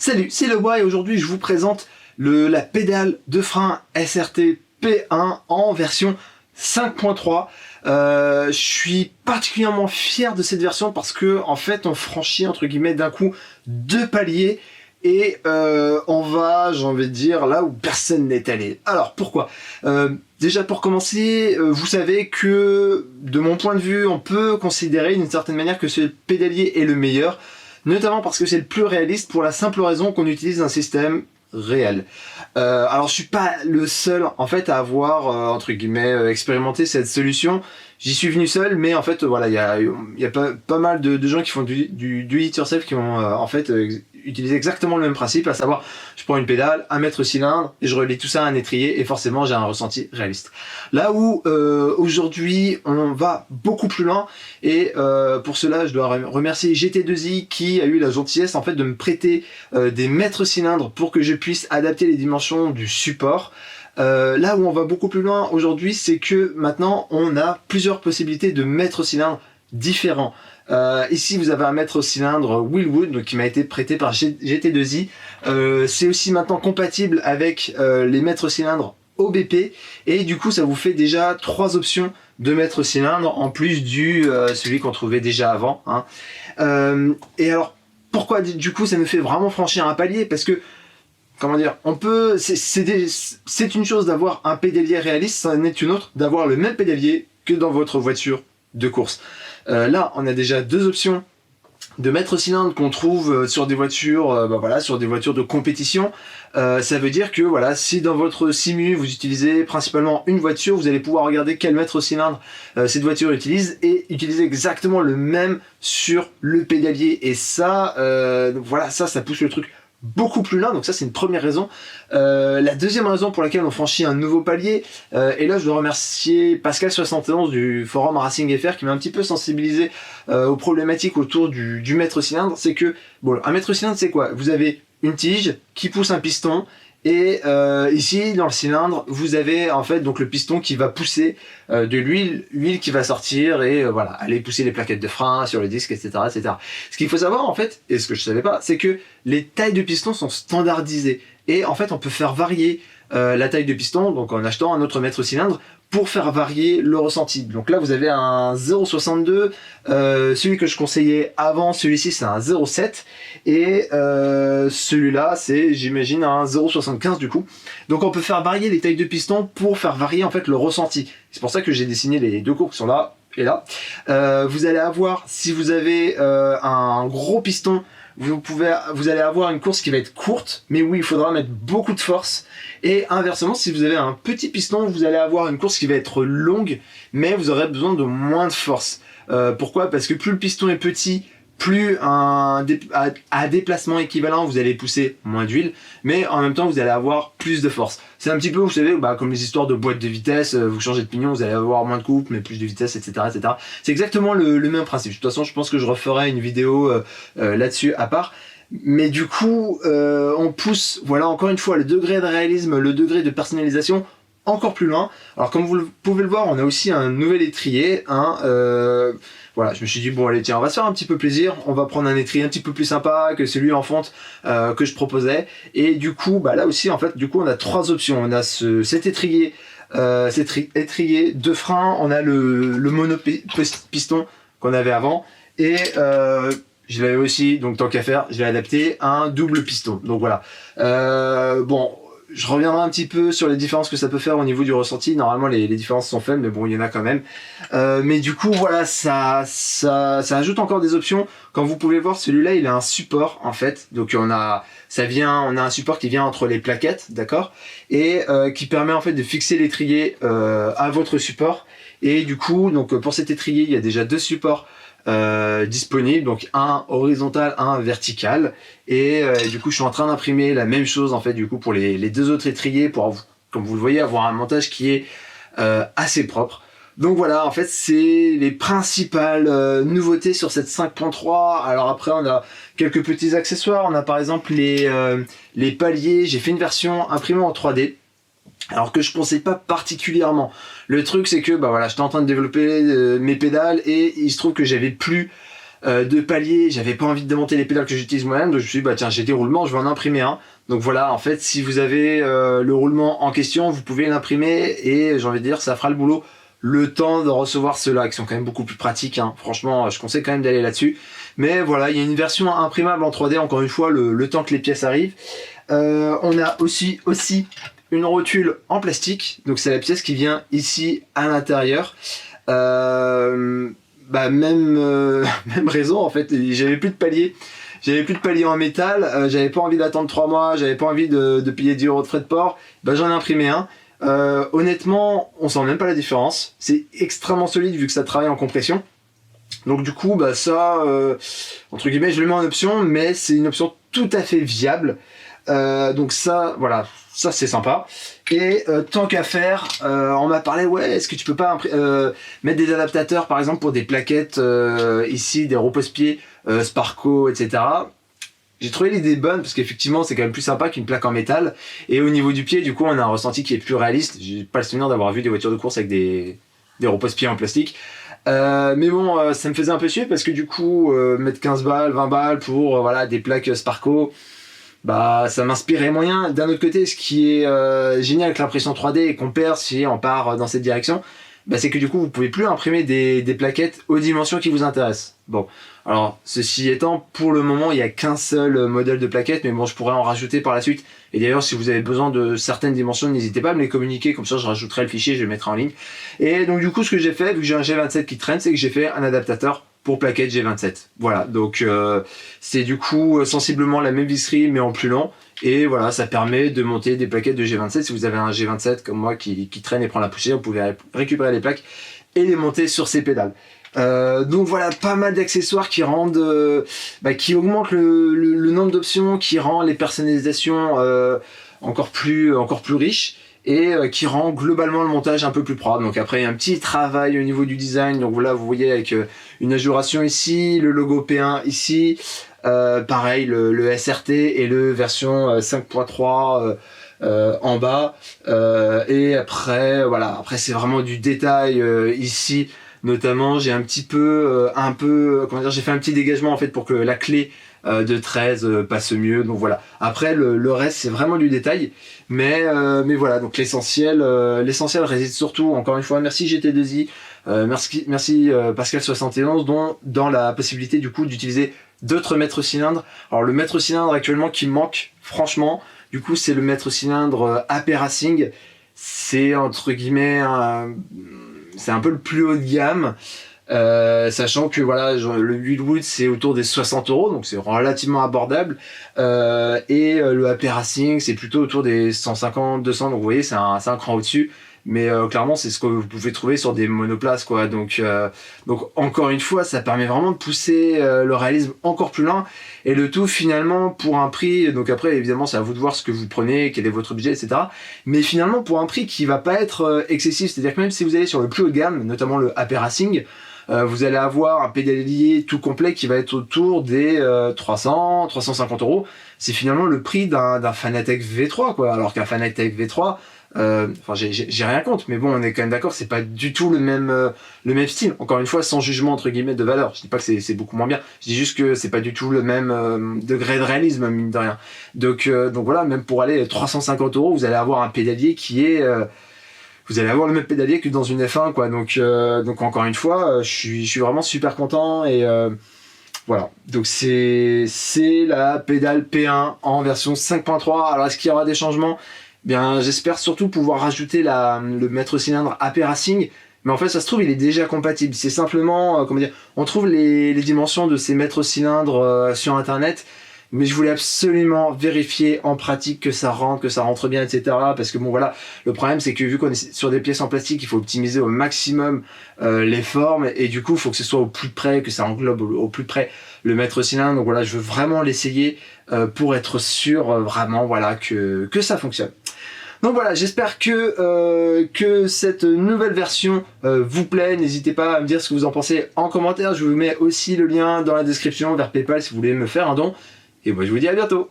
Salut, c'est Le Bois et aujourd'hui je vous présente la pédale de frein SRT P1 en version 5.3. Je suis particulièrement fier de cette version parce que en fait on franchit entre guillemets d'un coup 2 paliers et on va, j'ai envie de dire, là où personne n'est allé. Alors pourquoi? Déjà pour commencer, vous savez que de mon point de vue, on peut considérer d'une certaine manière que ce pédalier est le meilleur, notamment parce que c'est le plus réaliste pour la simple raison qu'on utilise un système réel. Alors je suis pas le seul en fait à avoir entre guillemets expérimenté cette solution. J'y suis venu seul, mais en fait voilà, il y a pas mal de gens qui font du it yourself qui ont en fait utiliser exactement le même principe, à savoir je prends une pédale, un mètre cylindre et je relie tout ça à un étrier et forcément j'ai un ressenti réaliste. Là où aujourd'hui on va beaucoup plus loin et pour cela je dois remercier GT2i qui a eu la gentillesse en fait de me prêter des mètres cylindres pour que je puisse adapter les dimensions du support. Là où on va beaucoup plus loin aujourd'hui, c'est que maintenant on a plusieurs possibilités de mètres cylindres différents. Ici vous avez un mètre cylindre Willwood donc, qui m'a été prêté par GT2i. C'est aussi maintenant compatible avec les mètres cylindres OBP et du coup ça vous fait déjà 3 options de mètre cylindre en plus du celui qu'on trouvait déjà avant, hein. Et alors pourquoi du coup ça me fait vraiment franchir un palier? Parce que comment dire, on peut, c'est une chose d'avoir un pédalier réaliste, ça n'est une autre d'avoir le même pédalier que dans votre voiture de course. Là, on a déjà 2 options de mètre cylindre qu'on trouve sur des voitures, voilà, sur des voitures de compétition. Ça veut dire que voilà, si dans votre simu vous utilisez principalement une voiture, vous allez pouvoir regarder quel mètre cylindre cette voiture utilise et utiliser exactement le même sur le pédalier. Et ça, voilà, ça pousse le truc beaucoup plus loin, donc ça c'est une première raison. La deuxième raison pour laquelle on franchit un nouveau palier, et là je dois remercier Pascal71 du forum Racing FR qui m'a un petit peu sensibilisé aux problématiques autour du mètre cylindre, c'est que, bon, un mètre cylindre c'est quoi? Vous avez une tige qui pousse un piston, et ici dans le cylindre vous avez en fait donc le piston qui va pousser de l'huile qui va sortir et voilà, aller pousser les plaquettes de frein sur le disque, etc., etc. Ce qu'il faut savoir en fait, et ce que je savais pas, c'est que les tailles de piston sont standardisées et en fait on peut faire varier la taille de piston donc en achetant un autre mètre cylindre pour faire varier le ressenti. Donc là vous avez un 0,62, celui que je conseillais avant, celui-ci c'est un 0,7 et celui-là c'est, j'imagine, un 0,75 du coup. Donc on peut faire varier les tailles de piston pour faire varier en fait le ressenti. C'est pour ça que j'ai dessiné les 2 courbes qui sont là et là. Vous allez avoir, si vous avez un gros piston, vous allez avoir une course qui va être courte, mais où il faudra mettre beaucoup de force. Et inversement, si vous avez un petit piston, vous allez avoir une course qui va être longue, mais vous aurez besoin de moins de force. Pourquoi? Parce que plus le piston est petit, plus à déplacement équivalent, vous allez pousser moins d'huile, mais en même temps, vous allez avoir plus de force. C'est un petit peu, vous savez, comme les histoires de boîte de vitesse, vous changez de pignon, vous allez avoir moins de couple, mais plus de vitesse, etc., etc. C'est exactement le même principe. De toute façon, je pense que je referai une vidéo là-dessus à part. Mais du coup, on pousse, voilà, encore une fois, le degré de réalisme, le degré de personnalisation encore plus loin. Alors comme vous pouvez le voir, on a aussi un nouvel étrier, hein, voilà, je me suis dit bon allez tiens, on va se faire un petit peu plaisir, on va prendre un étrier un petit peu plus sympa que celui en fonte que je proposais. Et du coup, là aussi en fait, du coup on a 3 options. On a cet étrier de frein, on a le monopiston qu'on avait avant et je l'avais aussi, donc tant qu'à faire, je l'ai adapté à un double piston. Donc voilà. Bon, je reviendrai un petit peu sur les différences que ça peut faire au niveau du ressenti. Normalement, les différences sont faibles, mais bon, il y en a quand même. Mais du coup, voilà, ça ajoute encore des options. Comme vous pouvez voir, celui-là, il a un support, en fait. Donc, on a un support qui vient entre les plaquettes, d'accord? Et qui permet, en fait, de fixer l'étrier à votre support. Et du coup, donc, pour cet étrier, il y a déjà 2 supports disponible, donc un horizontal, un vertical, et du coup je suis en train d'imprimer la même chose en fait du coup pour les 2 autres étriers pour, comme vous le voyez, avoir un montage qui est assez propre. Donc voilà, en fait c'est les principales nouveautés sur cette 5.3. Alors après on a quelques petits accessoires, on a par exemple les paliers. J'ai fait une version imprimée en 3D, alors que je conseille pas particulièrement. Le truc c'est que voilà, j'étais en train de développer mes pédales et il se trouve que j'avais plus de paliers, j'avais pas envie de démonter les pédales que j'utilise moi-même, donc je me suis dit bah tiens, j'ai des roulements, je vais en imprimer un. Donc voilà, en fait, si vous avez le roulement en question, vous pouvez l'imprimer et j'ai envie de dire, ça fera le boulot le temps de recevoir ceux-là, qui sont quand même beaucoup plus pratiques, hein. Franchement, je conseille quand même d'aller là-dessus. Mais voilà, il y a une version imprimable en 3D, encore une fois, le temps que les pièces arrivent. On a aussi une rotule en plastique, donc c'est la pièce qui vient ici à l'intérieur. Même raison en fait, j'avais plus de palier. J'avais plus de palier en métal, j'avais pas envie d'attendre 3 mois, j'avais pas envie de payer 10 € de frais de port, j'en ai imprimé un. Honnêtement, on sent même pas la différence, c'est extrêmement solide vu que ça travaille en compression. Donc du coup, ça, entre guillemets, je le mets en option, mais c'est une option tout à fait viable. Donc ça, voilà, ça c'est sympa. Et tant qu'à faire, on m'a parlé, ouais, est-ce que tu peux pas mettre des adaptateurs, par exemple, pour des plaquettes ici, des repose-pieds, Sparco, etc. J'ai trouvé l'idée bonne parce qu'effectivement c'est quand même plus sympa qu'une plaque en métal. Et au niveau du pied, du coup, on a un ressenti qui est plus réaliste. J'ai pas le souvenir d'avoir vu des voitures de course avec des repose-pieds en plastique. Mais bon, ça me faisait un peu suer parce que du coup, mettre 15 balles, 20 balles pour voilà, des plaques Sparco, ça m'inspirait moyen. D'un autre côté, ce qui est génial avec l'impression 3D et qu'on perd si on part dans cette direction, c'est que du coup vous pouvez plus imprimer des plaquettes aux dimensions qui vous intéressent. Bon, alors ceci étant, pour le moment il n'y a qu'un seul modèle de plaquette, mais bon, je pourrais en rajouter par la suite. Et d'ailleurs, si vous avez besoin de certaines dimensions, n'hésitez pas à me les communiquer, comme ça je rajouterai le fichier, je le mettrai en ligne. Et donc du coup, ce que j'ai fait, vu que j'ai un G27 qui traîne, c'est que j'ai fait un adaptateur pour plaquette G27. Voilà, donc c'est du coup sensiblement la même visserie mais en plus long. Et voilà, ça permet de monter des plaquettes de G27. Si vous avez un G27 comme moi qui traîne et prend la poussière, vous pouvez récupérer les plaques et les monter sur ces pédales. Donc voilà, pas mal d'accessoires qui rendent, qui augmentent le nombre d'options, qui rend les personnalisations encore plus riches. Et qui rend globalement le montage un peu plus propre. Donc après il y a un petit travail au niveau du design, donc voilà, vous voyez avec une ajuration ici, le logo P1 ici, pareil le SRT et le version 5.3 en bas, et après voilà, après c'est vraiment du détail ici, notamment j'ai un petit peu comment dire, j'ai fait un petit dégagement en fait pour que la clé de 13 passe mieux, donc voilà. Après le reste c'est vraiment du détail, mais voilà, donc l'essentiel réside surtout, encore une fois, merci GT2i, merci Pascal71, dans la possibilité du coup d'utiliser d'autres mètres cylindres. Alors le mètre cylindre actuellement qui me manque franchement, du coup c'est le mètre cylindre AP Racing, c'est entre guillemets c'est un peu le plus haut de gamme. Sachant que voilà, le Wheelwood c'est autour des 60 €, donc c'est relativement abordable, et le AP Racing c'est plutôt autour des 150, 200, donc vous voyez c'est un cran au-dessus, mais clairement c'est ce que vous pouvez trouver sur des monoplaces quoi, donc encore une fois ça permet vraiment de pousser le réalisme encore plus loin, et le tout finalement pour un prix, donc après évidemment c'est à vous de voir ce que vous prenez, quel est votre budget, etc. Mais finalement pour un prix qui va pas être excessif, c'est-à-dire que même si vous allez sur le plus haut de gamme, notamment le AP Racing, vous allez avoir un pédalier tout complet qui va être autour des 300, 350 €. C'est finalement le prix d'un Fanatec V3 quoi, alors qu'un Fanatec V3, j'ai rien contre, mais bon, on est quand même d'accord, c'est pas du tout le même style. Encore une fois, sans jugement entre guillemets de valeur. Je dis pas que c'est beaucoup moins bien. Je dis juste que c'est pas du tout le même degré de réalisme, mine de rien. Donc voilà, même pour aller 350 €, vous allez avoir un pédalier qui est vous allez avoir le même pédalier que dans une F1 quoi. Donc encore une fois, je suis vraiment super content, et voilà. Donc c'est la pédale P1 en version 5.3. Alors est-ce qu'il y aura des changements? Bien, j'espère surtout pouvoir rajouter le mètre cylindre AP Racing, mais en fait ça se trouve il est déjà compatible. C'est simplement comment dire, on trouve les dimensions de ces mètres cylindres sur internet, mais je voulais absolument vérifier en pratique que ça rentre bien, etc. Parce que bon voilà, le problème c'est que vu qu'on est sur des pièces en plastique, il faut optimiser au maximum les formes, et du coup il faut que ce soit au plus près, que ça englobe au plus près le mètre cylindre. Donc voilà, je veux vraiment l'essayer pour être sûr vraiment voilà que ça fonctionne. Donc voilà, j'espère que cette nouvelle version vous plaît. N'hésitez pas à me dire ce que vous en pensez en commentaire. Je vous mets aussi le lien dans la description vers PayPal si vous voulez me faire un don. Et moi je vous dis à bientôt.